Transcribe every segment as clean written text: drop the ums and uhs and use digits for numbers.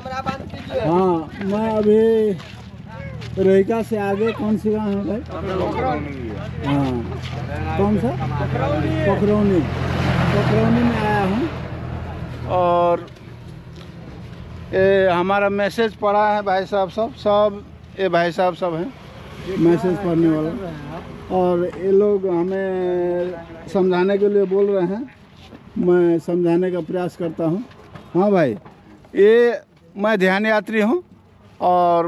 हाँ, मैं अभी रहिका से आगे कौन सी गाँव है भाई? हाँ, कौन सा? पोखरौनी। पोखरौनी में आया हूँ और ये हमारा मैसेज पढ़ा है भाई साहब सब ये भाई साहब सब हैं मैसेज पढ़ने वाला, और ये लोग हमें समझाने के लिए बोल रहे हैं, मैं समझाने का प्रयास करता हूँ। हाँ भाई, ये मैं ध्यान यात्री हूँ और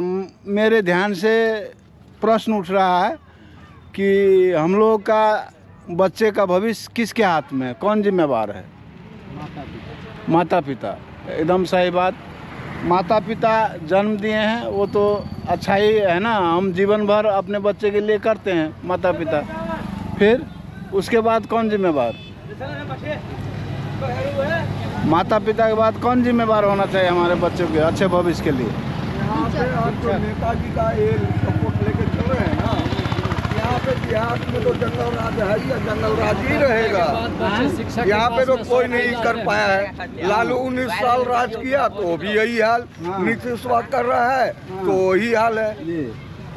मेरे ध्यान से प्रश्न उठ रहा है कि हम लोग का बच्चे का भविष्य किसके हाथ में है, कौन जिम्मेवार है? माता पिता। एकदम सही बात। माता पिता जन्म दिए हैं वो तो अच्छा ही है ना, हम जीवन भर अपने बच्चे के लिए करते हैं माता पिता, फिर उसके बाद कौन जिम्मेवार? माता पिता के बाद कौन जिम्मेवार होना चाहिए हमारे बच्चों के अच्छे भविष्य के लिए? यहाँ पे आप तो नेताजी का ये सपोर्ट लेके चल रहे हैं ना, यहाँ पे बिहार में तो जंगल राज है या जंगल राज ही रहेगा। यहाँ पे तो कोई नहीं कर पाया है। लालू 19 साल राज किया तो भी यही हाल, नीतीश कर रहा है तो वही हाल है।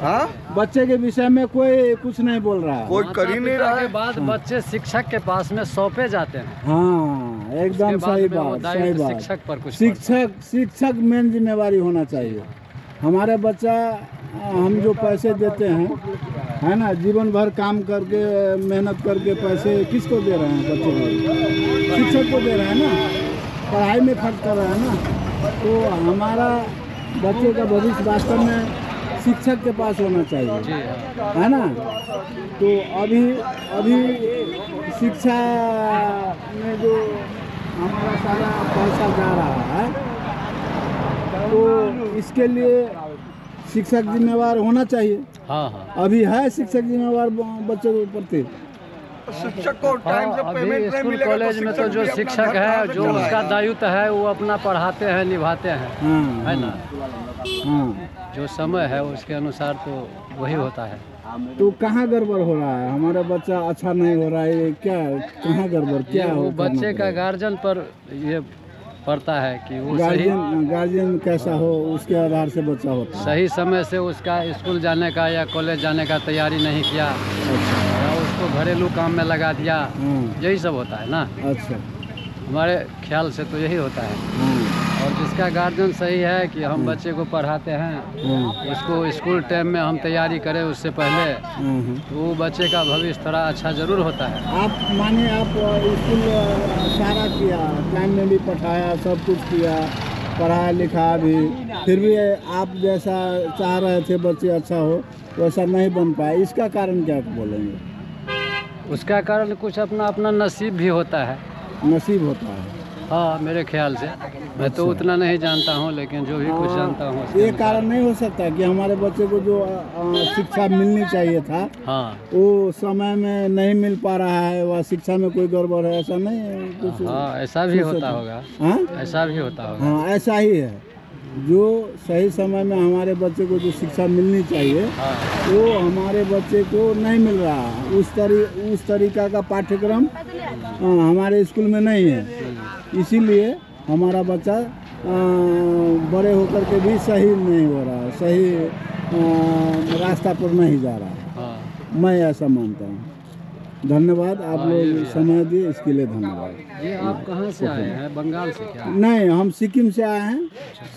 हाँ, बच्चे के विषय में कोई कुछ नहीं बोल रहा है, कोई कर ही नहीं रहा है। के बाद बच्चे शिक्षक के पास में सौंपे जाते हैं। हाँ, एकदम सही बात, सही बात। शिक्षक पर कुछ शिक्षक मेन जिम्मेवारी होना चाहिए। हमारे बच्चा हम जो पैसे देते हैं है ना, जीवन भर काम करके मेहनत करके पैसे किसको दे रहे हैं? बच्चे को, शिक्षक को दे रहे हैं ना, पढ़ाई में खर्च कर रहे हैं ना। तो हमारा बच्चे का भविष्य वास्तव में शिक्षक के पास होना चाहिए, है ना। तो अभी शिक्षा में जो हमारा सारा पैसा जा रहा है, तो इसके लिए शिक्षक जिम्मेवार होना चाहिए। हाँ। अभी है शिक्षक जिम्मेवार बच्चों के प्रति? शिक्षक को टाइम से पेमेंट नहीं मिलेगा। कॉलेज में तो जो शिक्षक है, जो उसका दायित्व है, वो अपना पढ़ाते हैं, निभाते हैं, है ना। हाँ, जो समय है उसके अनुसार तो वही होता है। तो कहाँ गड़बड़ हो रहा है? हमारा बच्चा अच्छा नहीं हो रहा है, क्या कहाँ गड़बड़ क्या हो? बच्चे का गार्जियन पर ये पड़ता है कि वो गार्जियन कैसा हो, उसके आधार से बच्चा होता है। सही समय से उसका स्कूल जाने का या कॉलेज जाने का तैयारी नहीं किया, या उसको घरेलू काम में लगा दिया, यही सब होता है ना। अच्छा, हमारे ख्याल से तो यही होता है। और जिसका गार्जियन सही है कि हम बच्चे को पढ़ाते हैं, उसको स्कूल टाइम में हम तैयारी करें उससे पहले, तो वो बच्चे का भविष्य थोड़ा अच्छा जरूर होता है। आप माने आप स्कूल सारा किया, टाइम में भी पढ़ाया, सब कुछ किया, पढ़ाया लिखा भी, फिर भी आप जैसा चाह रहे थे बच्चे अच्छा हो वैसा नहीं बन पाया, इसका कारण क्या बोलेंगे? उसका कारण कुछ अपना अपना नसीब भी होता है। नसीब होता है? हाँ, मेरे ख्याल से। मैं तो उतना नहीं जानता हूँ, लेकिन जो भी कुछ जानता हूँ। ये कारण नहीं हो सकता कि हमारे बच्चे को जो शिक्षा मिलनी चाहिए था, हाँ, वो समय में नहीं मिल पा रहा है, वह शिक्षा में कोई गड़बड़ है, ऐसा नहीं कुछ? हाँ, ऐसा भी होता होगा। हाँ, ऐसा भी होता होगा। हाँ, ऐसा ही है। जो सही समय में हमारे बच्चे को जो शिक्षा मिलनी चाहिए, वो हमारे बच्चे को नहीं मिल रहा है। उस तरीका का पाठ्यक्रम हमारे स्कूल में नहीं है, इसीलिए हमारा बच्चा बड़े होकर के भी सही नहीं हो रहा है, सही रास्ता पर नहीं जा रहा है। मैं ऐसा मानता हूँ। धन्यवाद, आप लोग समय दिए इसके लिए धन्यवाद। ये आप कहाँ से आए हैं? बंगाल से क्या? नहीं, हम सिक्किम से आए हैं।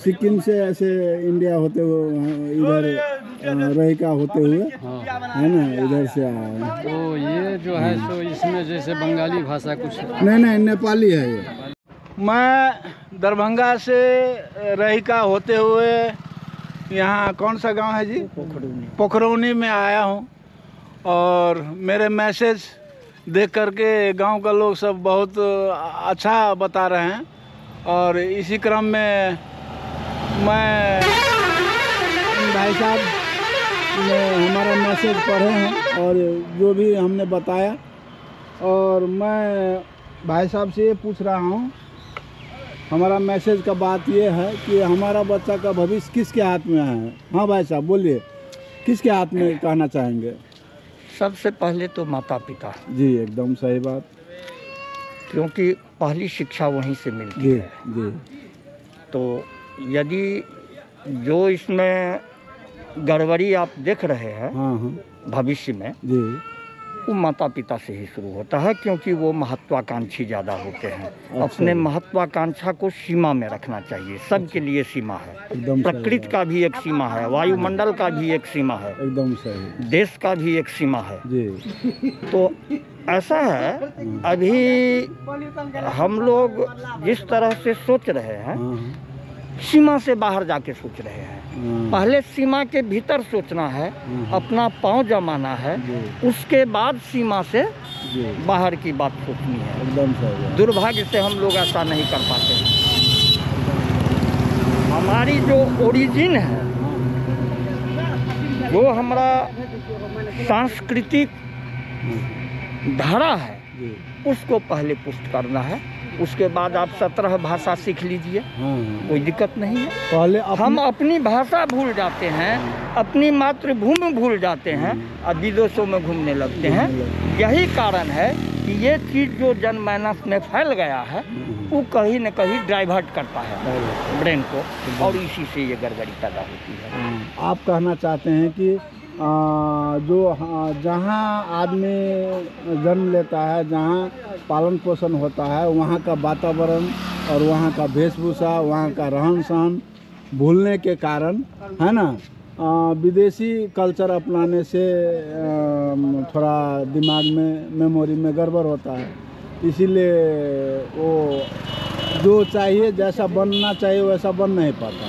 सिक्किम से ऐसे इंडिया होते हुए इधर रहिका होते हुए, है ना, इधर से आए हैं। तो ये जो है सो इसमें जैसे बंगाली भाषा कुछ नहीं, नेपाली है ये। मैं दरभंगा से रहिका होते हुए यहाँ कौन सा गांव है जी? पोखरौनी में आया हूँ, और मेरे मैसेज देख करके गांव का लोग सब बहुत अच्छा बता रहे हैं, और इसी क्रम में मैं भाई साहब ने हमारा मैसेज पढ़े हैं और जो भी हमने बताया, और मैं भाई साहब से ये पूछ रहा हूँ, हमारा मैसेज का बात ये है कि हमारा बच्चा का भविष्य किसके हाथ में है? हाँ भाई साहब बोलिए, किसके हाथ में कहना चाहेंगे? सबसे पहले तो माता पिता जी, एकदम सही बात, क्योंकि पहली शिक्षा वहीं से मिलती है। जी। तो यदि जो इसमें गड़बड़ी आप देख रहे हैं हाँ हाँ भविष्य में, जी, वो माता पिता से ही शुरू होता है, क्योंकि वो महत्वाकांक्षी ज़्यादा होते हैं। अपने महत्वाकांक्षा को सीमा में रखना चाहिए। सबके लिए सीमा है, एकदम सही प्रकृति का भी एक सीमा है, वायुमंडल का भी एक सीमा है, एकदम सही देश का भी एक सीमा है। जी। तो ऐसा है, अभी हम लोग जिस तरह से सोच रहे हैं, हाँ हाँ सीमा से बाहर जाके सोच रहे हैं। पहले सीमा के भीतर सोचना है, अपना पांव जमाना है, उसके बाद सीमा से जी, बाहर की बात सोचनी है। एकदम सही है। दुर्भाग्य से हम लोग ऐसा नहीं कर पाते हैं। हमारी जो ओरिजिन है, जो हमारा सांस्कृतिक धारा है, जी, उसको पहले पुष्ट करना है। उसके बाद आप 17 भाषा सीख लीजिए, हाँ हाँ। कोई दिक्कत नहीं है। पहले हम अपनी भाषा भूल जाते हैं, अपनी मातृभूमि भूल जाते हैं और विदेशों में घूमने लगते हैं। यही कारण है कि ये चीज़ जो जनमानस में फैल गया है, वो कहीं न कहीं डाइवर्ट करता है ब्रेन को, और इसी से ये गड़बड़ी पैदा होती है। आप कहना चाहते हैं कि जहाँ आदमी जन्म लेता है, जहाँ पालन पोषण होता है, वहाँ का वातावरण और वहाँ का वेशभूषा, वहाँ का रहन सहन भूलने के कारण, है ना, विदेशी कल्चर अपनाने से थोड़ा दिमाग में, मेमोरी में गड़बड़ होता है। इसीलिए वो जो चाहिए, जैसा बनना चाहिए वैसा बन नहीं पाता।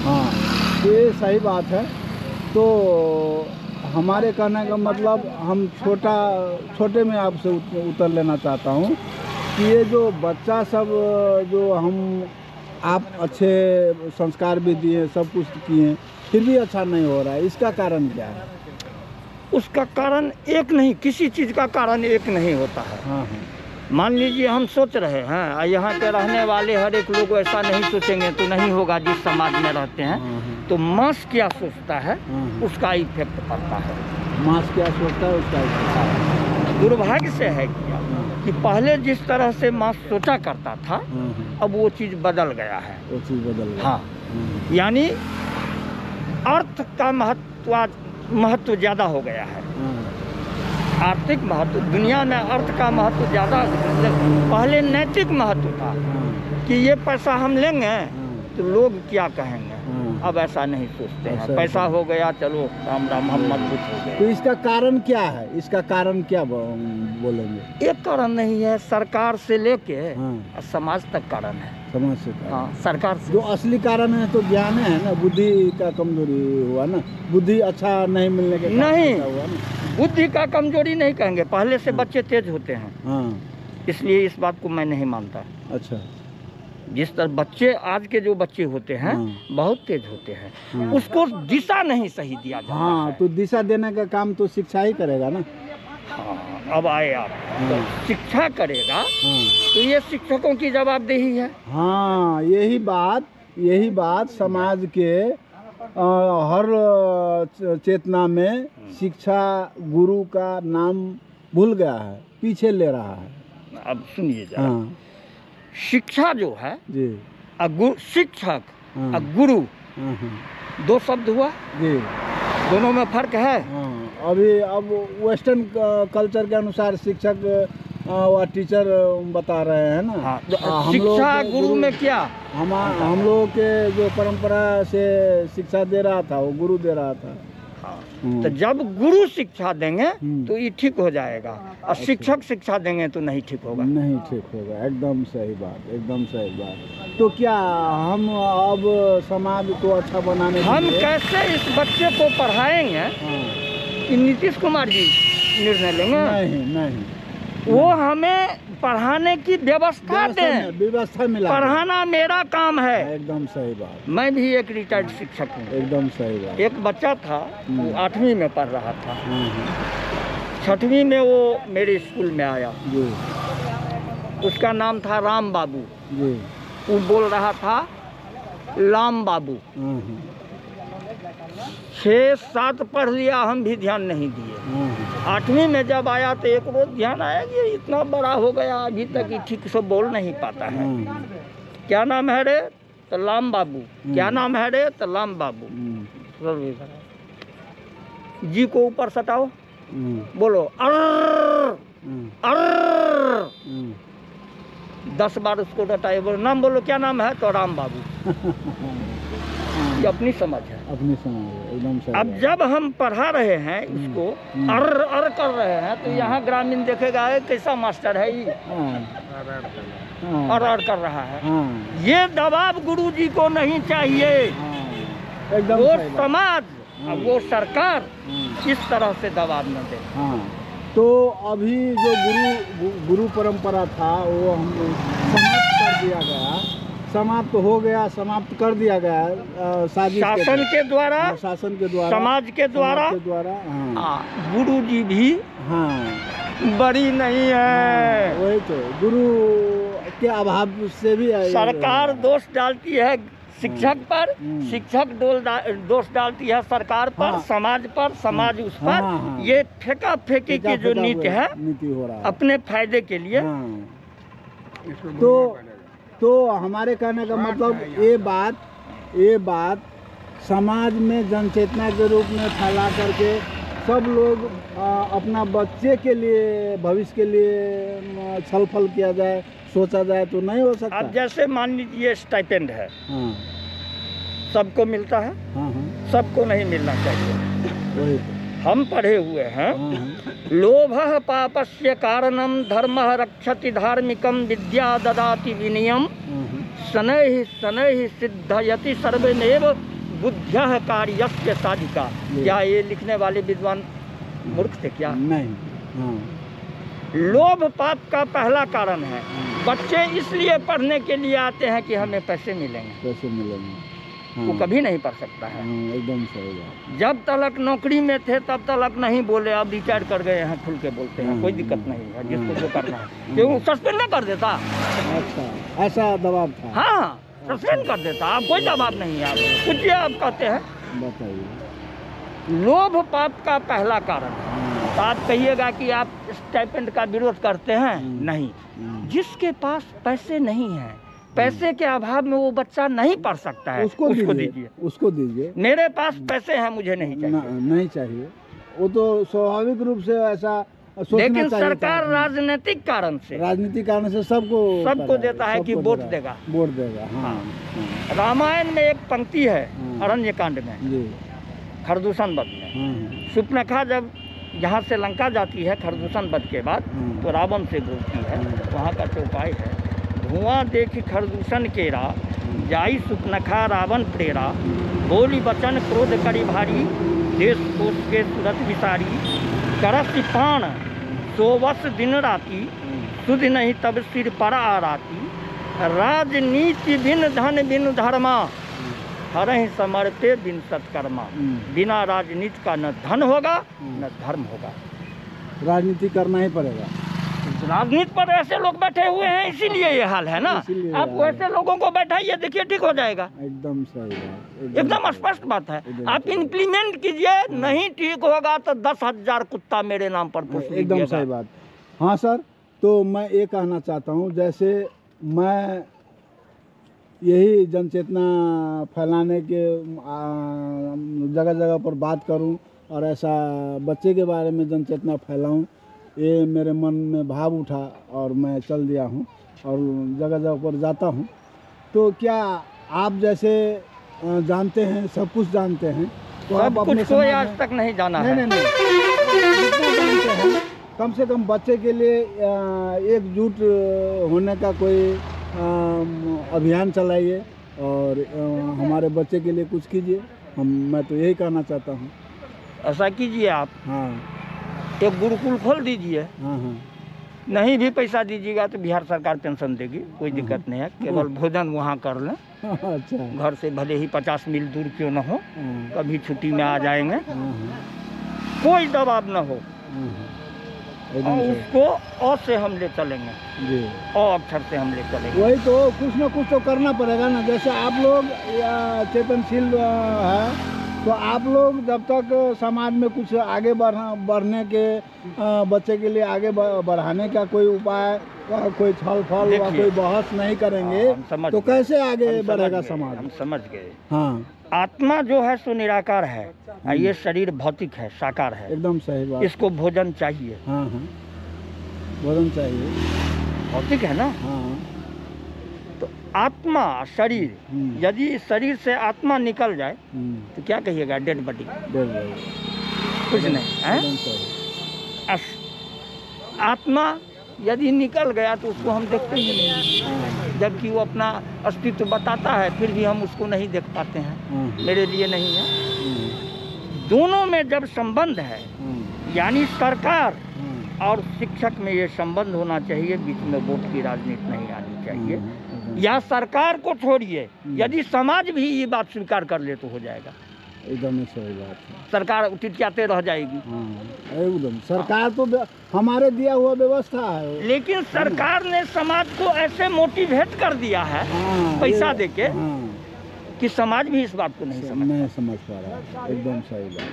हाँ, ये सही बात है। तो हमारे कहने का मतलब, हम छोटे में आपसे उत्तर लेना चाहता हूँ कि ये जो बच्चा सब, जो आप अच्छे संस्कार भी दिए, सब कुछ किए, फिर भी अच्छा नहीं हो रहा है, इसका कारण क्या है? उसका कारण एक नहीं, किसी चीज़ का कारण एक नहीं होता है। हाँ हाँ। मान लीजिए हम सोच रहे हैं, यहाँ के रहने वाले हर एक लोग ऐसा नहीं सोचेंगे तो नहीं होगा। जिस समाज में रहते हैं, तो मास क्या सोचता है, उसका इफेक्ट पड़ता है। मास क्या सोचता है, उसका इफेक्ट। दुर्भाग्य से है क्या कि पहले जिस तरह से मास सोचा करता था, अब वो चीज़ बदल गया है। वो चीज़ बदल गया। हाँ, यानी अर्थ का महत्व ज़्यादा हो गया है। आर्थिक महत्व, दुनिया में अर्थ का महत्व ज़्यादा। पहले नैतिक महत्व था कि ये पैसा हम लेंगे तो लोग क्या कहेंगे। अब ऐसा नहीं सोचते हैं, पैसा हो गया चलो राम राम हम मजबूत हो गए। तो इसका कारण क्या है? इसका कारण क्या बोलेंगे? एक कारण नहीं है, सरकार से लेके समाज तक कारण है। समाज से? हाँ, सरकार से। जो असली कारण है तो ज्ञान है ना, बुद्धि का कमजोरी हुआ ना, बुद्धि अच्छा नहीं मिलने के नहीं हुआ ना। बुद्धि का कमजोरी नहीं कहेंगे, पहले से बच्चे तेज होते हैं। हाँ, इसलिए इस बात को मैं नहीं मानता। अच्छा। जिस तरह बच्चे, आज के जो बच्चे होते हैं बहुत तेज होते हैं, उसको दिशा नहीं सही दिया जाता। हाँ, तो दिशा देने का काम तो शिक्षा ही करेगा ना। हाँ, अब आए आप, तो शिक्षा करेगा तो ये शिक्षकों की जवाबदेही है। हाँ, यही बात समाज के हर चेतना में शिक्षा गुरु का नाम भूल गया है, पीछे ले रहा है। अब सुनिए जरा, हाँ शिक्षा जो है जी, शिक्षक और गुरु दो शब्द हुआ जी, दोनों में फर्क है। अब वेस्टर्न कल्चर के अनुसार शिक्षक व टीचर बता रहे हैं ना। हाँ, शिक्षा गुरु में क्या, हम लोग के जो परंपरा से शिक्षा दे रहा था वो गुरु दे रहा था। तो जब गुरु शिक्षा देंगे तो ये ठीक हो जाएगा, और शिक्षक शिक्षा देंगे तो नहीं ठीक होगा। नहीं ठीक होगा, एकदम सही बात, एकदम सही बात। तो क्या हम अब समाज को अच्छा बनाने, हम कैसे इस बच्चे को पढ़ाएंगे, कि नीतीश कुमार जी निर्णय लेंगे? नहीं, वो हमें पढ़ाने की व्यवस्था दें, व्यवस्था मिला। पढ़ाना मेरा काम है। एकदम सही बात। मैं भी एक रिटायर्ड शिक्षक हूँ। एकदम सही बात। एक बच्चा था, वो 8वीं में पढ़ रहा था, 6वीं में वो मेरे स्कूल में आया जी। उसका नाम था राम बाबू जी। वो बोल रहा था लाम बाबू। 6-7 पढ़ लिया, हम भी ध्यान नहीं दिए। 8वीं में जब आया तो एक रोज ध्यान आया कि इतना बड़ा हो गया, अभी तक ये ठीक से बोल नहीं पाता है। क्या नाम है रे? तलाम बाबू। क्या नाम है रे? तलाम बाबू। जी को ऊपर सटाओ, बोलो अर्र अर्र। 10 बार उसको रटाए, बोलो नाम बोलो, क्या नाम है? तो राम बाबू। ये अपनी समझ है, अपनी समझ है, एकदम सही अब बात। जब हम पढ़ा रहे हैं इसको, अर्र अर्र कर रहे हैं, तो यहाँ ग्रामीण देखेगा ये कैसा मास्टर है, ये हाँ, अर्र अर्र कर रहा है। हाँ, ये दबाव गुरुजी को नहीं चाहिए। हाँ, एकदम वो सही बात। समाज और वो सरकार इस तरह से दबाव न दे। हाँ, तो अभी जो गुरु परंपरा था वो हम समाप्त कर दिया गया, समाप्त हो गया, समाप्त कर दिया गया साजिश शासन के द्वारा, शासन के द्वारा, समाज के द्वारा, हाँ, गुरु जी भी हाँ, बड़ी नहीं है। वही तो गुरु के अभाव से भी सरकार दोष डालती है शिक्षक पर, शिक्षक दोष डालती है सरकार पर, हाँ, समाज पर, समाज उस पर। हाँ, हाँ, ये फेंका फेंकी की जो नीति है, नीति हो रहा है अपने फायदे के लिए। हाँ। तो हमारे कहने का मतलब ये बात समाज में जनचेतना के रूप में फैला करके सब लोग अपना बच्चे के लिए, भविष्य के लिए छलफल किया जाए, सोचा जाए तो नहीं हो सकता। अब जैसे मान लीजिए स्टाइपेंड है, हाँ, सबको मिलता है, हाँ, हाँ, सबको नहीं मिलना चाहिए। वही तो, हम पढ़े हुए हैं, हाँ, लोभः पापस्य कारणम धर्मः रक्षति धार्मिकम विद्या ददाति विनयम शनैः शनैः सिद्धयति सर्वमेव बुद्ध्यः कार्यस्य साधिका। क्या ये लिखने वाले विद्वान मूर्ख थे क्या? नहीं, हाँ, लोभ पाप का पहला कारण है। बच्चे इसलिए पढ़ने के लिए आते हैं कि हमें पैसे मिलेंगे, पैसे मिलेंगे, वो हाँ, कभी नहीं पढ़ सकता है। हाँ, एकदम सही बात। जब तक नौकरी में थे तब तक नहीं बोले, अब रिटायर कर गए हैं खुल के बोलते हैं, कोई दिक्कत नहीं है, जिसको जो करना है। क्यों सस्पेंड नहीं कर देता? अच्छा, ऐसा दबाव था? हाँ, सस्पेंड कर देता। आप कोई दबाव नहीं है, आप कुछ आप कहते हैं। बताइए। लोभ पाप का पहला कारण है। तो आप कहिएगा कि आप स्टाइपेंड का विरोध करते हैं? नहीं। जिसके पास पैसे नहीं है, पैसे के अभाव में वो बच्चा नहीं पढ़ सकता है, उसको दीजिए, उसको दीजिए। मेरे पास पैसे हैं, मुझे नहीं चाहिए। नहीं चाहिए, वो तो स्वाभाविक रूप से ऐसा सोचना लेकिन चाहिए। सरकार राजनीतिक कारण से सबको देता है कि वोट देगा, वोट देगा। हाँ, रामायण में एक पंक्ति है, अरण्य कांड में, जी, खरदूषण वध में। शूर्पणखा जब यहाँ से लंका जाती है खरदूषण वध के बाद, तो रावण से बोलती है, वहाँ का चौपाई है, धुआं देखी खरदूषण केरा, जाई शूर्पणखा रावण प्रेरा, बोली बचन क्रोध करी भारी, देश कोष के सूरत विसारी, करस पान सोवस दिन राती, सुध नहीं तब सिर पर आराती, राजनीति बिन धन बिन धर्मा, हरहि समर्पे बिन सत्कर्मा। बिना राजनीति का न धन होगा न धर्म होगा। राजनीति करना ही पड़ेगा। राजनीति पर ऐसे लोग बैठे हुए हैं, इसीलिए ये हाल है ना। आप वैसे लोगों को बैठाइए, देखिए ठीक हो जाएगा। एकदम सही बात, एकदम स्पष्ट बात है। आप इम्प्लीमेंट कीजिए, नहीं ठीक होगा तो 10,000 कुत्ता मेरे नाम पर पूछ लीजिएगा। एकदम सही बात। हाँ सर, तो मैं ये कहना चाहता हूँ, जैसे मैं यही जनचेतना फैलाने के जगह जगह पर बात करूं और ऐसा बच्चे के बारे में जनचेतना फैलाऊं, ये मेरे मन में भाव उठा और मैं चल दिया हूं और जगह जगह पर जाता हूं। तो क्या आप जैसे जानते हैं, सब कुछ जानते हैं, तो आप अपने कुछ कोई आज तक नहीं जाना है। नहीं, जितना जानते हैं, कम से कम बच्चे के लिए एकजुट होने का कोई अभियान चलाइए और हमारे बच्चे के लिए कुछ कीजिए। मैं तो यही कहना चाहता हूँ। ऐसा कीजिए आप, हाँ, एक गुरुकुल खोल दीजिए। हाँ, हाँ, नहीं भी पैसा दीजिएगा तो बिहार सरकार पेंशन देगी, कोई दिक्कत नहीं है। केवल भोजन वहाँ कर लें। अच्छा, घर से भले ही 50 मील दूर क्यों न हो, कभी छुट्टी में आ जाएंगे, कोई दबाव न हो। और उसको अ से हम ले चलेंगे जी, अ अक्षर से हम ले चलेंगे। वही तो, कुछ ना कुछ तो करना पड़ेगा ना। जैसे आप लोग चेतनशील है, तो आप लोग जब तक समाज में कुछ आगे बढ़ने के बच्चे के लिए आगे बढ़ाने का कोई उपाय, कोई छल फल या कोई बहस नहीं करेंगे तो कैसे आगे बढ़ेगा समाज? हम समझ गए। हाँ, आत्मा जो है सो निराकार है, ये शरीर भौतिक है, साकार है। एकदम सही बात। इसको भोजन चाहिए। हाँ हाँ, भोजन चाहिए, भौतिक है ना। हाँ। तो आत्मा शरीर, यदि शरीर से आत्मा निकल जाए तो क्या कहिएगा? डेड बॉडी, कुछ नहीं है। आत्मा यदि निकल गया तो उसको हम देखते ही नहीं, जबकि वो अपना अस्तित्व बताता है, फिर भी हम उसको नहीं देख पाते हैं। मेरे लिए नहीं है। दोनों में जब संबंध है, यानी सरकार और शिक्षक में ये संबंध होना चाहिए, बीच में वोट की राजनीति नहीं आनी चाहिए। या सरकार को छोड़िए, यदि समाज भी ये बात स्वीकार कर ले तो हो जाएगा। एकदम सही बात है। सरकार टिटकाते रह जाएगी। एकदम, सरकार तो हमारे दिया हुआ व्यवस्था है, लेकिन सरकार ने समाज को ऐसे मोटिवेट कर दिया है पैसा देके कि समाज भी इस बात को नहीं समझ पा रहा है। एकदम सही बात है,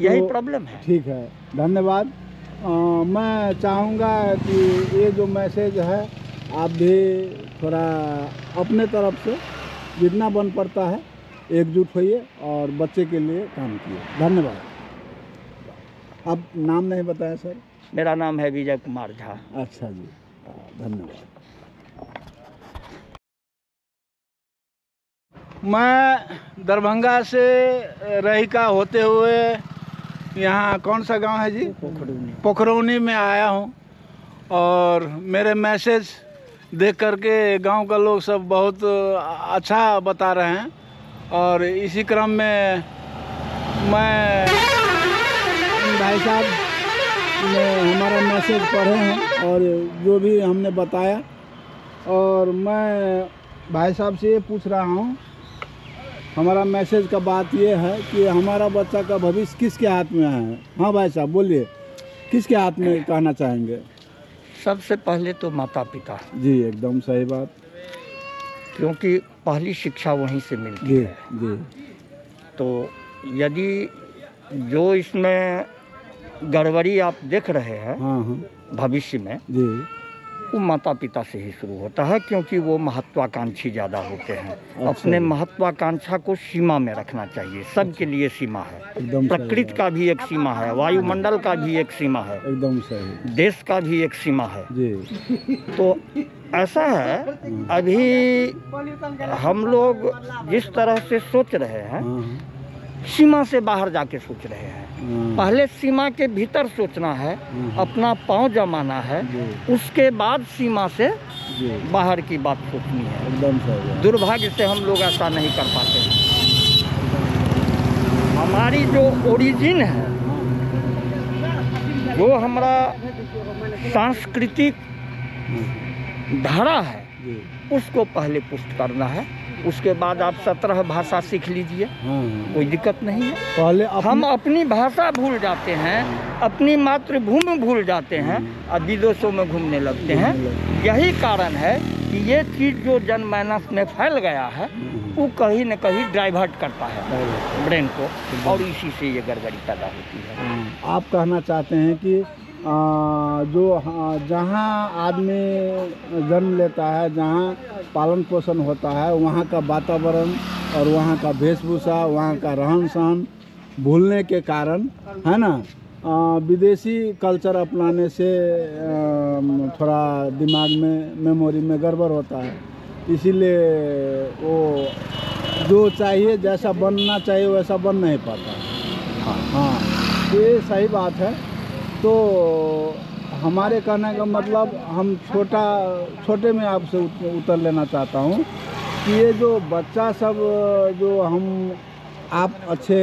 यही तो प्रॉब्लम है। ठीक है, धन्यवाद। मैं चाहूँगा कि ये जो मैसेज है आप भी थोड़ा अपने तरफ से जितना बन पड़ता है एकजुट होइए और बच्चे के लिए काम किए। धन्यवाद। अब नाम नहीं बताया सर? मेरा नाम है विजय कुमार झा। अच्छा जी, धन्यवाद। मैं दरभंगा से रहिका होते हुए यहाँ कौन सा गांव है जी? पोखरौनी में आया हूँ, और मेरे मैसेज देख करके गांव का लोग सब बहुत अच्छा बता रहे हैं, और इसी क्रम में मैं भाई साहब ने हमारा मैसेज पढ़े हैं और जो भी हमने बताया, और मैं भाई साहब से ये पूछ रहा हूँ, हमारा मैसेज का बात ये है कि हमारा बच्चा का भविष्य किसके हाथ में है? हाँ भाई साहब बोलिए, किसके हाथ में कहना चाहेंगे? सबसे पहले तो माता पिता जी, एकदम सही बात, क्योंकि पहली शिक्षा वहीं से मिलती है जी। तो यदि जो इसमें गड़बड़ी आप देख रहे हैं भविष्य में जी, वो माता पिता से ही शुरू होता है, क्योंकि वो महत्वाकांक्षी ज़्यादा होते हैं। अपने महत्वाकांक्षा को सीमा में रखना चाहिए। सबके लिए सीमा है, प्रकृति का भी एक सीमा है, वायुमंडल का भी एक सीमा है, एकदम सही, देश का भी एक सीमा है जी। तो ऐसा है, अभी हम लोग जिस तरह से सोच रहे हैं, सीमा से बाहर जाके सोच रहे हैं। पहले सीमा के भीतर सोचना है, अपना पांव जमाना है, उसके बाद सीमा से बाहर की बात सोचनी है। एकदम सही। दुर्भाग्य से हम लोग ऐसा नहीं कर पाते हैं। हमारी जो ओरिजिन है, जो हमारा सांस्कृतिक धारा है, उसको पहले पुष्ट करना है। उसके बाद आप 17 भाषा सीख लीजिए, कोई दिक्कत नहीं है। पहले हम अपनी भाषा भूल जाते हैं, अपनी मातृभूमि भूल जाते हैं और विदेशों में घूमने लगते हैं। यही कारण है कि ये चीज़ जो जनमानस में फैल गया है, वो कहीं न कहीं डाइवर्ट करता है ब्रेन को, और इसी से ये गड़बड़ी पैदा होती है। आप कहना चाहते हैं कि जो जहाँ आदमी जन्म लेता है, जहाँ पालन पोषण होता है, वहाँ का वातावरण और वहाँ का वेशभूषा, वहाँ का रहन सहन भूलने के कारण, है ना, विदेशी कल्चर अपनाने से थोड़ा दिमाग में, मेमोरी में गड़बड़ होता है। इसीलिए वो जो चाहिए, जैसा बनना चाहिए वैसा बन नहीं पाता। हाँ, ये सही बात है। तो हमारे कहने का मतलब, हम छोटे में आपसे उत्तर लेना चाहता हूँ कि ये जो बच्चा सब, जो आप अच्छे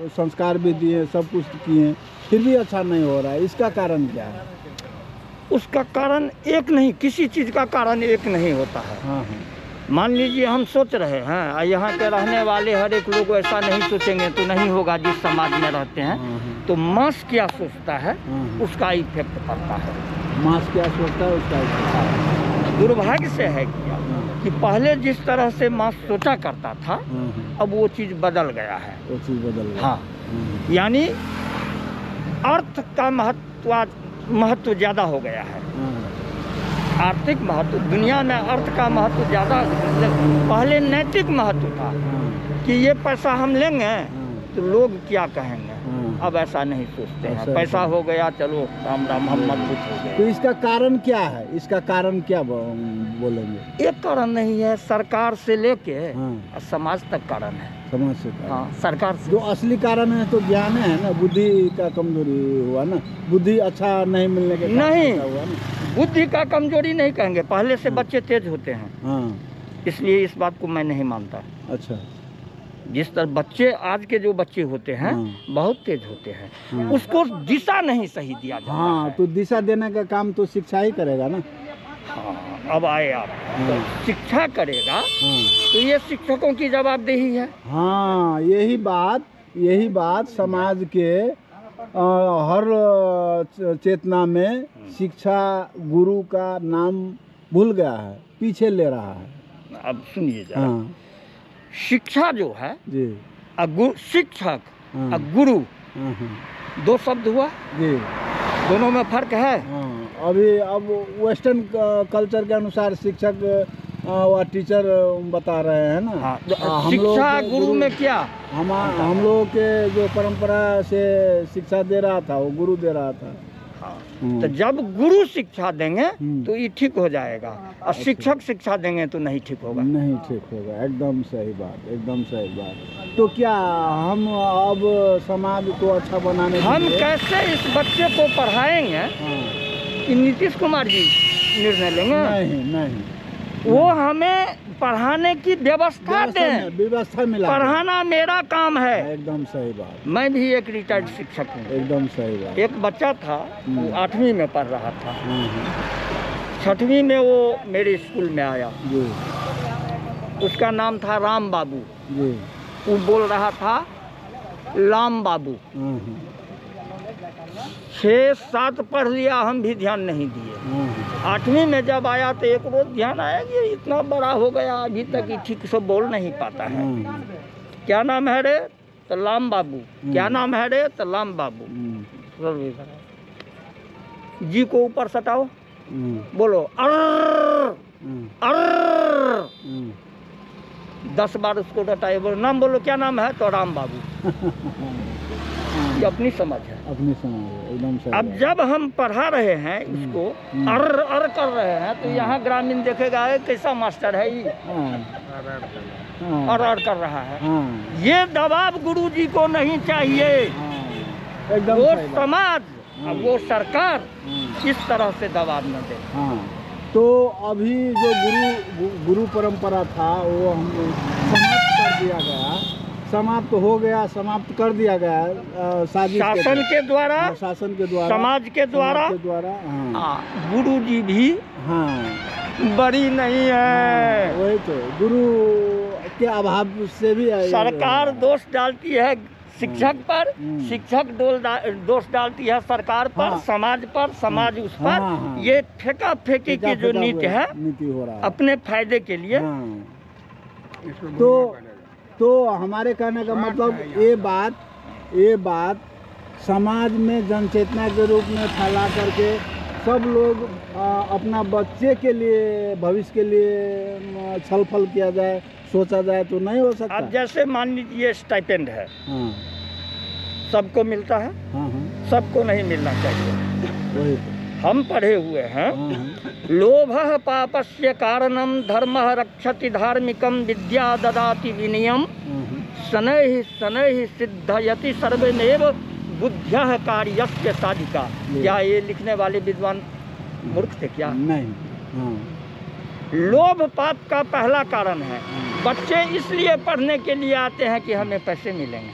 संस्कार भी दिए, सब कुछ किए, फिर भी अच्छा नहीं हो रहा है, इसका कारण क्या है? उसका कारण एक नहीं, किसी चीज़ का कारण एक नहीं होता है। हाँ। मान लीजिए हम सोच रहे हैं, यहाँ के रहने वाले हर एक लोग ऐसा नहीं सोचेंगे तो नहीं होगा। जिस समाज में रहते हैं, तो मास क्या सोचता है, उसका इफेक्ट पड़ता है। मास क्या सोचता है, उसका इफेक्ट। दुर्भाग्य से है क्या कि पहले जिस तरह से माँ सोचा करता था, अब वो चीज़ बदल गया है। वो चीज़ बदल गया। हाँ, यानी अर्थ का महत्व ज़्यादा हो गया है। आर्थिक महत्व, दुनिया में अर्थ का महत्व ज़्यादा। पहले नैतिक महत्व था कि ये पैसा हम लेंगे तो लोग क्या कहेंगे, अब ऐसा नहीं सोचते हैं। पैसा हो गया, चलो राम राम हम मजबूत हो गए। तो इसका कारण क्या है? इसका कारण क्या बोलेंगे? एक कारण नहीं है, सरकार से लेके समाज तक कारण है। समाज से कारण। हाँ, सरकार से। जो असली कारण है तो ज्ञान है ना, बुद्धि का कमजोरी हुआ ना, बुद्धि अच्छा नहीं मिलने के कारण नहीं हुआ ना। बुद्धि का कमजोरी नहीं कहेंगे, पहले से बच्चे तेज होते हैं। हाँ, इसलिए इस बात को मैं नहीं मानता। अच्छा। जिस तरह बच्चे, आज के जो बच्चे होते हैं बहुत तेज होते हैं, उसको दिशा नहीं सही दिया जाता। हाँ, तो दिशा देने का काम तो शिक्षा ही करेगा ना। हाँ, अब आए आप, तो शिक्षा करेगा तो ये शिक्षकों की जवाबदेही है। हाँ, यही बात समाज के हर चेतना में शिक्षा गुरु का नाम भूल गया है, पीछे ले रहा है। अब सुनिए जरा, शिक्षा जो है जी, शिक्षक और गुरु दो शब्द हुआ जी, दोनों में फर्क है। अभी अब वेस्टर्न कल्चर के अनुसार शिक्षक व टीचर बता रहे हैं ना। हाँ, शिक्षा गुरु में क्या, हम लोग के जो परंपरा से शिक्षा दे रहा था वो गुरु दे रहा था। तो जब गुरु शिक्षा देंगे तो ये ठीक हो जाएगा, और शिक्षक शिक्षा देंगे तो नहीं ठीक होगा। नहीं ठीक होगा, एकदम सही बात, एकदम सही बात। तो क्या हम अब समाज को अच्छा बनाने हम कैसे इस बच्चे को पढ़ाएंगे कि नीतीश कुमार जी निर्णय लेंगे? नहीं, वो हमें पढ़ाने की व्यवस्था दें, व्यवस्था मिला। पढ़ाना मेरा काम है। एकदम सही बात। मैं भी एक रिटायर्ड शिक्षक हूँ। एकदम सही बात। एक बच्चा था, वो 8वीं में पढ़ रहा था, 6वीं में वो मेरे स्कूल में आया जी। उसका नाम था राम बाबू जी। वो बोल रहा था लाम बाबू। 6-7 पढ़ लिया, हम भी ध्यान नहीं दिए। 8वीं में जब आया तो एक रोज ध्यान आया कि इतना बड़ा हो गया, अभी तक ही ठीक से बोल नहीं पाता है। क्या नाम है रे? तो लाम बाबू। क्या नाम है रे? तो लाम बाबू। जी को ऊपर सटाओ, बोलो अर्र अर्र। 10 बार उसको रटाए, बोलो नाम बोलो, क्या नाम है? तो राम बाबू। ये अपनी समझ है, अपनी समझ है, एकदम सही। अब जब हम पढ़ा रहे हैं इसको, अर्र अर्र कर रहे हैं, तो यहाँ ग्रामीण देखेगा कैसा मास्टर है ये, अर्र अर्र कर रहा है। ये दबाव गुरुजी को नहीं चाहिए। एकदम वो समाज, अब वो सरकार इस तरह से दबाव न दे। तो अभी जो गुरु परंपरा था वो हम समाप्त कर दिया गया, समाप्त हो गया, समाप्त कर दिया गया शासन के द्वारा, समाज के द्वारा। गुरु जी भी बड़ी नहीं है। वही तो, गुरु के अभाव से भी सरकार दोष डालती है शिक्षक पर, शिक्षक दोष डालती है सरकार पर, समाज पर, समाज उस पर। ये फेंका फेंकी की जो नीति है, नीति हो रहा है अपने फायदे के लिए। तो हमारे कहने का मतलब ये बात समाज में जनचेतना के रूप में फैला करके सब लोग अपना बच्चे के लिए, भविष्य के लिए छल फल किया जाए, सोचा जाए तो नहीं हो सकता। अब जैसे मान लीजिए स्टाइपेंड है, सबको मिलता है, सबको नहीं मिलना चाहिए। हम पढ़े हुए हैं, लोभः पापस्य कारणम धर्मः रक्षति धार्मिकम विद्या ददाति विनयम शनैः शनैः सिद्धयति सर्वमेव बुद्ध्यः कार्यस्य साधिका। क्या ये लिखने वाले विद्वान मूर्ख थे क्या? नहीं। लोभ पाप का पहला कारण है। बच्चे इसलिए पढ़ने के लिए आते हैं कि हमें पैसे मिलेंगे।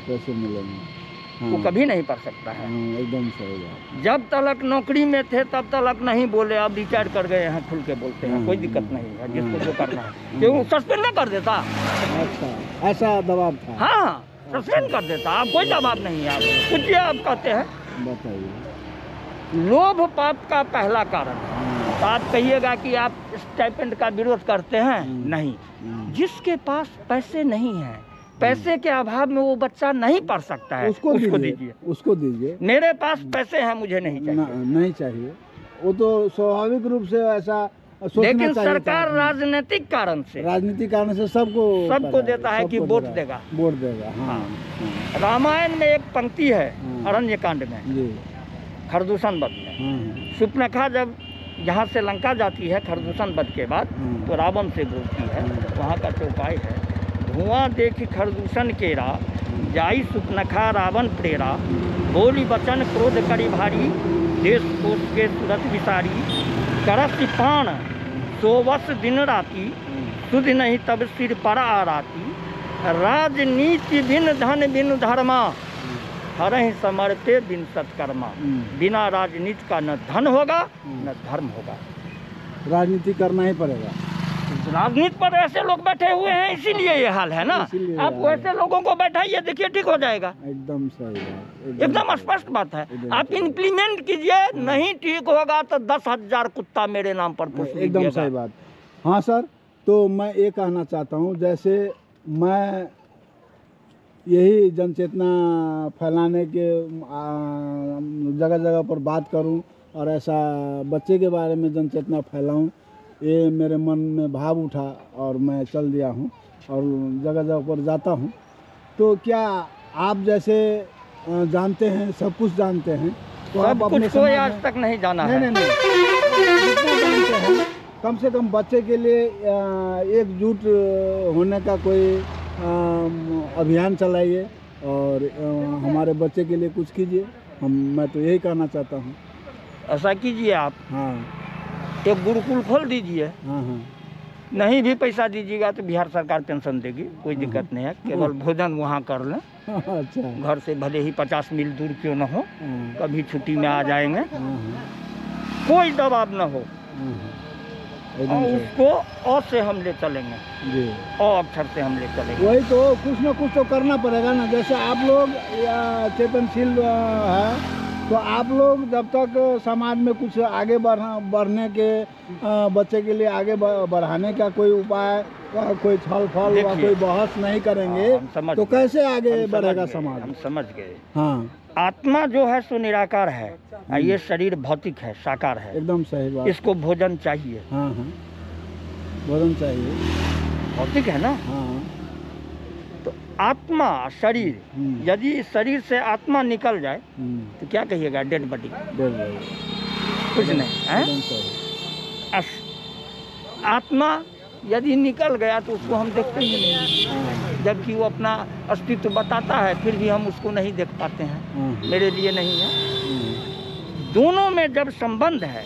वो कभी नहीं पढ़ सकता है। एकदम सही बात। जब तक नौकरी में थे तब तक नहीं बोले, अब रिटायर कर गए हैं खुल के बोलते हैं, कोई दिक्कत नहीं है, जिसको जो करना है। क्यों सस्पेंड नहीं कर देता? अच्छा, ऐसा दबाव था। हाँ, सस्पेंड कर देता। अब कोई दबाव नहीं है। आप कुछ आप कहते हैं, बताइए। लोभ पाप का पहला कारण है। तो आप कहिएगा कि आप स्टाइपेंड का विरोध करते हैं। नहीं, जिसके पास पैसे नहीं हैं, पैसे के अभाव में वो बच्चा नहीं पढ़ सकता है, उसको दीजिए, उसको दीजिए। मेरे पास पैसे हैं, मुझे नहीं चाहिए। नहीं चाहिए, वो तो स्वाभाविक रूप से ऐसा सोचना लेकिन चाहिए। सरकार राजनीतिक कारण से सबको देता है कि वोट देगा। हाँ। रामायण में एक पंक्ति है, अरण्य कांड में, जी। खरदूषण वध में, शूर्पणखा जब यहाँ से लंका जाती है खरदूषण वध के बाद, तो रावण से बोलती है, वहाँ का चौपाई है, धुआं देखी खरदूषण केरा, जाई शूर्पणखा रावण प्रेरा, बोली बचन क्रोध करी भारी, देश कोष के सुरत विसारी, करस पान सोवस दिन राती, सुध नहीं तब सिर पर आराती, राजनीति बिन धन बिन धर्मा, हरहि समर्पे बिन सत्कर्मा। बिना राजनीति का न धन होगा न धर्म होगा। राजनीति करना ही पड़ेगा। राजनीति पर ऐसे लोग बैठे हुए हैं, इसीलिए ये हाल है ना। आप वैसे लोगों को बैठाइए, देखिए ठीक हो जाएगा। एकदम सही बात, एकदम स्पष्ट बात है। आप इम्प्लीमेंट कीजिए, नहीं ठीक होगा तो 10,000 कुत्ता मेरे नाम पर पूछ लीजिएगा। एकदम सही बात। हाँ सर, तो मैं ये कहना चाहता हूँ, जैसे मैं यही जनचेतना फैलाने के जगह जगह पर बात करूं और ऐसा बच्चे के बारे में जनचेतना फैलाऊं, ये मेरे मन में भाव उठा और मैं चल दिया हूं और जगह जगह पर जाता हूं। तो क्या आप जैसे जानते हैं, सब कुछ जानते हैं, तो आप अपने कुछ कोई आज तक नहीं जाना है। नहीं, जितना जानते हैं, कम से कम बच्चे के लिए एकजुट होने का कोई अभियान चलाइए और हमारे बच्चे के लिए कुछ कीजिए। मैं तो यही कहना चाहता हूँ। ऐसा कीजिए आप, हाँ, एक गुरुकुल खोल दीजिए। हाँ, हाँ। नहीं भी पैसा दीजिएगा तो बिहार सरकार पेंशन देगी, कोई दिक्कत नहीं है। केवल भोजन वहाँ कर लें। अच्छा। घर से भले ही 50 मील दूर क्यों न हो, कभी छुट्टी में आ जाएंगे, कोई दबाव न हो। और उसको और से हम ले चलेंगे जी, और अक्षर से हम ले चलेंगे। वही तो, कुछ न कुछ तो करना पड़ेगा ना। जैसे आप लोग चेतनशील है, तो आप लोग जब तक समाज में कुछ आगे बढ़ने के बच्चे के लिए आगे बढ़ाने का कोई उपाय, कोई छल फल या कोई बहस नहीं करेंगे तो कैसे आगे बढ़ेगा समाज? हम समझ गए। हाँ, आत्मा जो है सो निराकार है, ये शरीर भौतिक है, साकार है। एकदम सही बात। इसको भोजन चाहिए। हाँ, हाँ, भोजन चाहिए, भौतिक है ना। हाँ। तो आत्मा शरीर, यदि शरीर से आत्मा निकल जाए तो क्या कहिएगा? Dead body. कुछ नहीं है। आत्मा यदि निकल गया तो उसको हम देखते ही नहीं, जबकि वो अपना अस्तित्व बताता है, फिर भी हम उसको नहीं देख पाते हैं। मेरे लिए नहीं है। दोनों में जब संबंध है,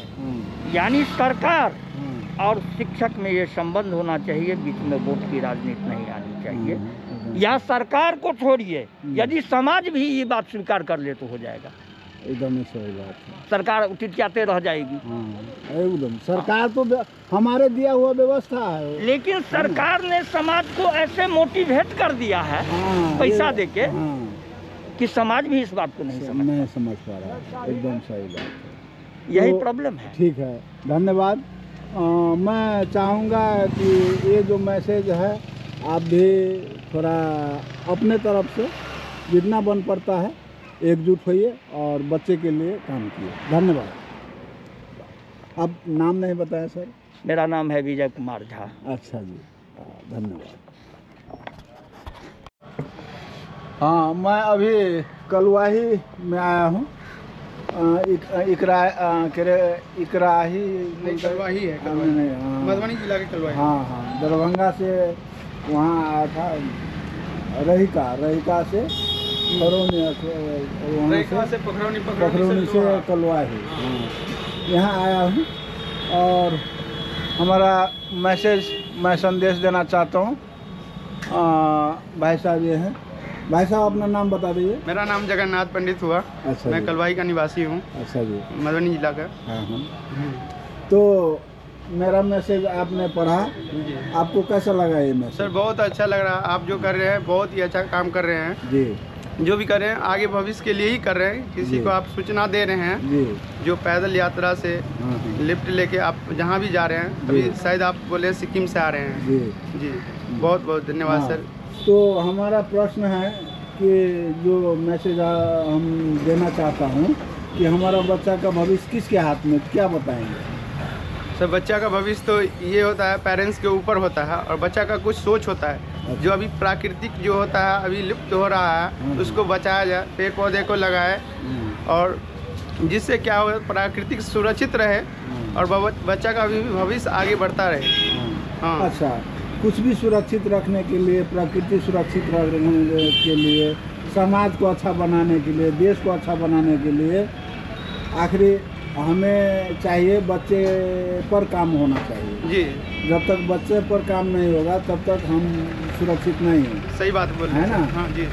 यानी सरकार और शिक्षक में ये संबंध होना चाहिए, बीच में वोट की राजनीति नहीं आनी चाहिए। या सरकार को छोड़िए, यदि समाज भी ये बात स्वीकार कर ले तो हो जाएगा। एकदम सही बात है। सरकार टिटियाते रह जाएगी। एकदम, सरकार तो हमारे दिया हुआ व्यवस्था है, लेकिन सरकार ने समाज को ऐसे मोटिवेट कर दिया है पैसा देके कि समाज भी इस बात को नहीं समझ पा रहा। एकदम सही बात है, यही प्रॉब्लम है। ठीक है, धन्यवाद। मैं चाहूँगा कि ये जो मैसेज है आप भी थोड़ा अपने तरफ से जितना बन पड़ता है एकजुट होइए और बच्चे के लिए काम किए। धन्यवाद। अब नाम नहीं बताया सर? मेरा नाम है विजय कुमार झा। अच्छा जी, धन्यवाद। हाँ, मैं अभी कलवाही में आया हूँ। इकराही है, मधुबनी जिला के कलवाही। हाँ, दरभंगा से वहाँ आया था, रहिका से पखरौनी से कलवाही यहाँ आया हूँ। और हमारा मैसेज, मैं संदेश देना चाहता हूँ। भाई साहब ये हैं। भाई साहब अपना नाम बता दीजिए। मेरा नाम जगन्नाथ पंडित हुआ। अच्छा, मैं कलवाही का निवासी हूँ। अच्छा जी, मधुबनी जिला का। हाँ। तो मेरा मैसेज आपने पढ़ा, आपको कैसा लगा ये मैसेज? सर बहुत अच्छा लग रहा है। आप जो कर रहे हैं बहुत ही अच्छा काम कर रहे हैं जी। जो भी कर रहे हैं आगे भविष्य के लिए ही कर रहे हैं। किसी जी। को आप सूचना दे रहे हैं जी। जो पैदल यात्रा से हाँ, लिफ्ट लेके आप जहाँ भी जा रहे हैं, अभी शायद आप बोले सिक्किम से आ रहे हैं। जी। जी, बहुत बहुत धन्यवाद हाँ। सर। तो हमारा प्रश्न है कि जो मैसेज हम देना चाहता हूँ कि हमारा बच्चा का भविष्य किसके हाथ में, क्या बताएंगे? सर बच्चा का भविष्य तो ये होता है पेरेंट्स के ऊपर होता है, और बच्चा का कुछ सोच होता है। जो अभी प्राकृतिक जो होता है अभी लुप्त हो रहा है, उसको बचाया जाए, पेड़ पौधे को लगाए, और जिससे क्या हो प्राकृतिक सुरक्षित रहे और बच्चा का भी भविष्य आगे बढ़ता रहे। हाँ। अच्छा, कुछ भी सुरक्षित रखने के लिए, प्रकृति सुरक्षित रखने के लिए, समाज को अच्छा बनाने के लिए, देश को अच्छा बनाने के लिए आखिरी हमें चाहिए बच्चे पर काम होना चाहिए। जी, जब तक बच्चे पर काम नहीं होगा तब तक हम सुरक्षित नहीं हैं। सही बात बोल रहे है हैं ना? सर। हाँ जी।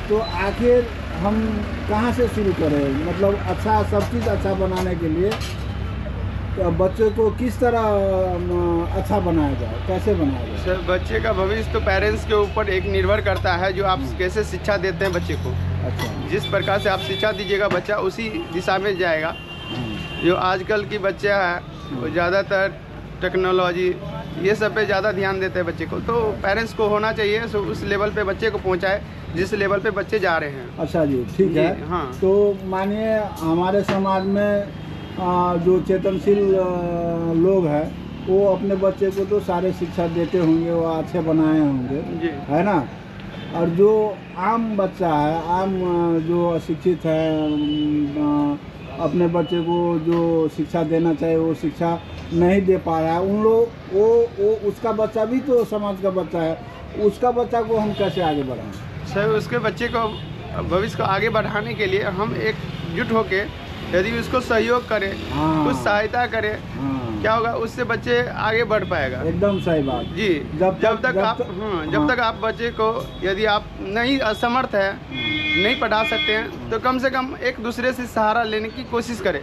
तो आखिर हम कहाँ से शुरू करें? मतलब अच्छा, सब चीज़ अच्छा बनाने के लिए तो बच्चे को किस तरह अच्छा बनाया जाए, कैसे बनाया जाए? सर बच्चे का भविष्य तो पेरेंट्स के ऊपर एक निर्भर करता है, जो आप कैसे शिक्षा देते हैं बच्चे को। अच्छा। जिस प्रकार से आप शिक्षा दीजिएगा बच्चा उसी दिशा में जाएगा। जो आजकल की बच्चे हैं वो ज़्यादातर टेक्नोलॉजी ये सब पे ज़्यादा ध्यान देते हैं बच्चे को, तो पेरेंट्स को होना चाहिए सो उस लेवल पे बच्चे को पहुंचाए जिस लेवल पे बच्चे जा रहे हैं। अच्छा जी, ठीक है। हाँ। तो मानिए हमारे समाज में जो चेतनशील लोग हैं वो अपने बच्चे को तो सारे शिक्षा देते होंगे, वो अच्छे बनाए होंगे, जी। है ना? और जो आम बच्चा है, आम जो अशिक्षित है, अपने बच्चे को जो शिक्षा देना चाहिए वो शिक्षा नहीं दे पा रहा है, उन लोग वो उसका बच्चा भी तो समाज का बच्चा है, उसका बच्चा को हम कैसे आगे बढ़ाएं? सर उसके बच्चे को भविष्य को आगे बढ़ाने के लिए हम एकजुट होके यदि उसको सहयोग करें, हाँ। कुछ सहायता करें, हाँ। क्या होगा उससे बच्चे आगे बढ़ पाएगा। एकदम सही बात। जी। जब तक आप बच्चे को यदि आप नहीं असमर्थ है, नहीं पढ़ा सकते हैं, तो कम से कम एक दूसरे से सहारा लेने की कोशिश करें।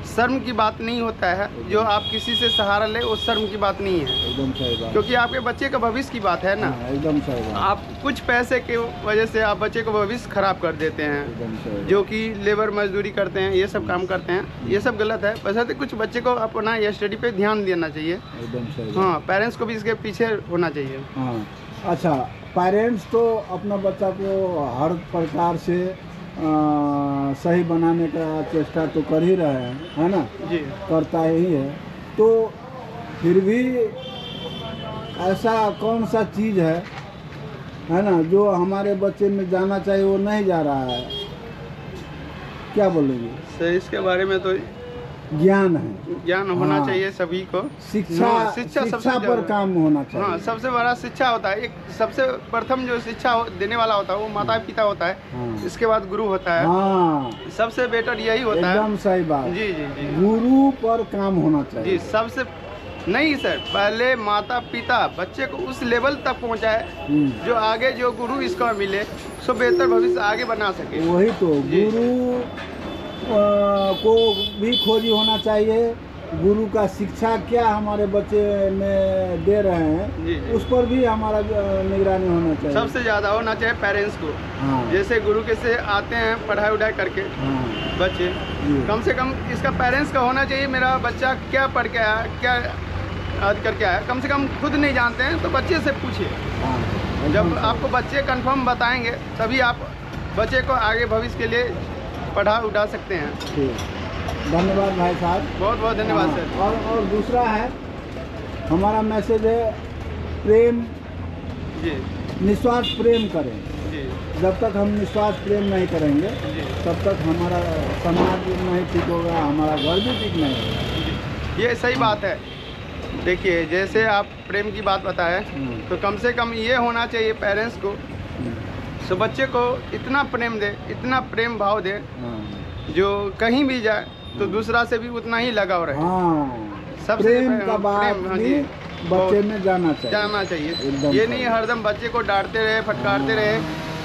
शर्म की बात नहीं होता है, जो आप किसी से सहारा ले वो शर्म की बात नहीं है, एकदम सही बात। क्योंकि आपके बच्चे का भविष्य की बात है ना। एकदम सही बात। आप कुछ पैसे के वजह से आप बच्चे को भविष्य खराब कर देते हैं, एकदम सही। जो कि लेबर मजदूरी करते हैं, ये सब काम करते हैं, ये सब गलत है। वैसे कुछ बच्चे को अपना स्टडी पे ध्यान देना चाहिए। एकदम सही। हाँ, पेरेंट्स को भी इसके पीछे होना चाहिए। हाँ। अच्छा, पेरेंट्स तो अपना बच्चा को हर प्रकार से सही बनाने का चेष्टा तो कर ही रहे हैं, है ना? जी। करता ही है। तो फिर भी ऐसा कौन सा चीज़ है ना, जो हमारे बच्चे में जाना चाहिए वो नहीं जा रहा है? क्या बोलेंगे? सर इसके बारे में तो ज्ञान है, ज्ञान होना हाँ। चाहिए सभी को। शिक्षा हाँ, शिक्षा सबसे पर ज़्यादा। काम होना चाहिए। हाँ, सबसे बड़ा शिक्षा होता है। एक सबसे प्रथम जो शिक्षा देने वाला होता है वो माता पिता होता है। हाँ। इसके बाद गुरु होता है। हाँ, सबसे बेटर यही होता है। एकदम सही बात। जी जी जी गुरु पर काम होना चाहिए। जी। सबसे नहीं सर, पहले माता पिता बच्चे को उस लेवल तक पहुंचाए जो आगे जो गुरु इसका मिले सो बेहतर भविष्य आगे बना सके। वही तो जी। गुरु को भी खोजी होना चाहिए। गुरु का शिक्षा क्या हमारे बच्चे में दे रहे हैं, जी, जी। उस पर भी हमारा निगरानी होना चाहिए। सबसे ज़्यादा होना चाहिए पेरेंट्स को। हाँ। जैसे गुरु के से आते हैं पढ़ाई उढ़ाई करके हाँ। बच्चे, जी। कम से कम इसका पेरेंट्स का होना चाहिए मेरा बच्चा क्या पढ़ के आया, क्या आज करके आया। कम से कम खुद नहीं जानते हैं तो बच्चे से पूछिए। हाँ, जब एकदम आपको बच्चे कंफर्म बताएंगे तभी आप बच्चे को आगे भविष्य के लिए पढ़ा उड़ा सकते हैं। ठीक। धन्यवाद भाई साहब। बहुत बहुत धन्यवाद हाँ, सर। और दूसरा है हमारा मैसेज है प्रेम, जी निस्वार्थ प्रेम करें। जी जब तक हम निस्वार्थ प्रेम नहीं करेंगे जी तब तक हमारा समाज भी नहीं ठीक होगा, हमारा घर भी ठीक नहीं होगा। जी। ये सही बात है। देखिए जैसे आप प्रेम की बात बताएं तो कम से कम ये होना चाहिए पेरेंट्स को सो बच्चे को इतना प्रेम दे, इतना प्रेम भाव दे जो कहीं भी जाए तो दूसरा से भी उतना ही लगाव रहे। हाँ, सबसे प्रेम का बात प्रेम, हाँ भी जी, बच्चे में जाना चाहिए। जानना चाहिए। एकदम ये सही। नहीं हरदम बच्चे को डांटते रहे, फटकारते रहे।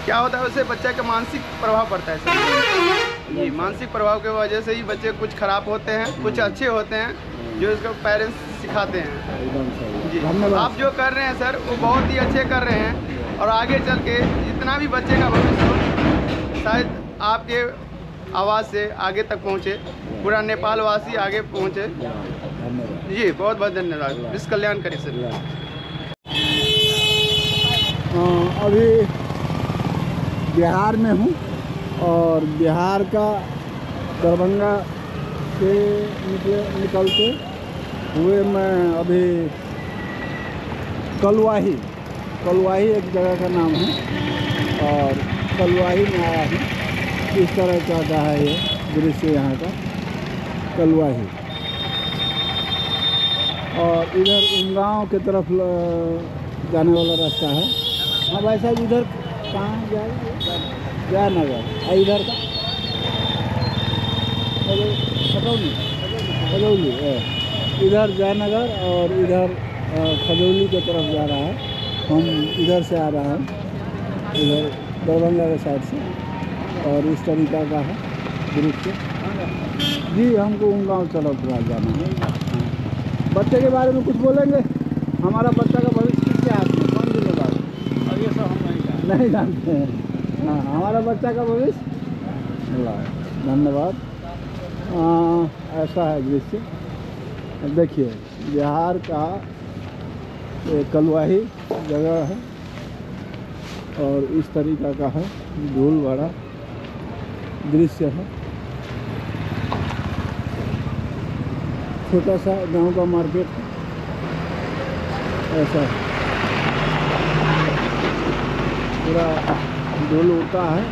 क्या होता है उससे बच्चे का मानसिक प्रभाव पड़ता है सर। जी, मानसिक प्रभाव की वजह से ही बच्चे कुछ खराब होते हैं, कुछ अच्छे होते हैं जो इसको पेरेंट्स सिखाते हैं। एकदम सही। जी। धन्यवाद। आप जो कर रहे हैं सर वो बहुत ही अच्छे कर रहे हैं। और आगे चल के जितना भी बच्चे का भविष्य हो, शायद आपके आवाज़ से आगे तक पहुँचे, पूरा नेपाल वासी आगे पहुँचे। धन्यवाद जी बहुत बहुत धन्यवाद। विश्व कल्याण करें सर। अभी बिहार में हूँ और बिहार का दरभंगा से निकलते हुए मैं अभी कलवाही एक जगह का नाम है और कलवाही में आया हूँ। इस तरह का है ये दृश्य यहाँ का कलवाही। और इधर उमगांव की तरफ जाने वाला रास्ता है। हाँ भाई साहब, इधर कहाँ जाए? जयनगर। इधर का खजौली इधर जयनगर और इधर खजौली की तरफ जा रहा है। हम इधर से आ रहा है, इधर दरभंगा के साइड से। और इस तरीका का है दृश्य जी। हमको उमगांव तरफ जाना है। बच्चे के बारे में कुछ बोलेंगे? हमारा बच्चा का भविष्य किसके हाथ में, कौन जिम्मेदार? अब ये सब हम नहीं जानते हैं। हाँ, हमारा बच्चा का भविष्य। धन्यवाद। ऐसा है दृश्य। देखिए बिहार का कलवाही जगह है और इस तरीका का है, धूल भरा दृश्य है। छोटा सा गांव का मार्केट है, ऐसा पूरा धूल उड़ता है।